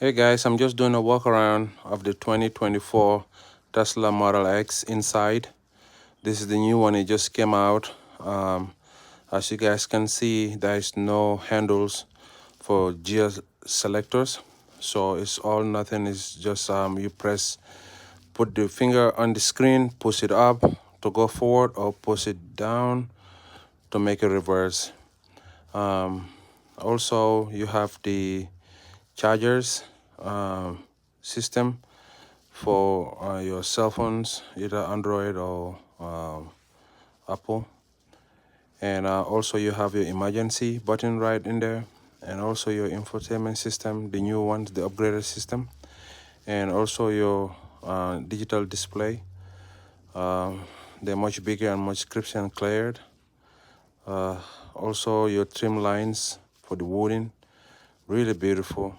Hey guys, I'm just doing a walk around of the 2024 Tesla Model X inside. This is the new one, it just came out. As you guys can see, there is no handles for gear selectors. So it's all nothing, it's just you put the finger on the screen, push it up to go forward or push it down to make a reverse. Also, you have the chargers system for your cell phones, either Android or Apple. And also you have your emergency button right in there, and also your infotainment system, the new ones, the upgraded system, and also your digital display. They're much bigger and much crisp and cleared. Also your trim lines for the wooden, really beautiful.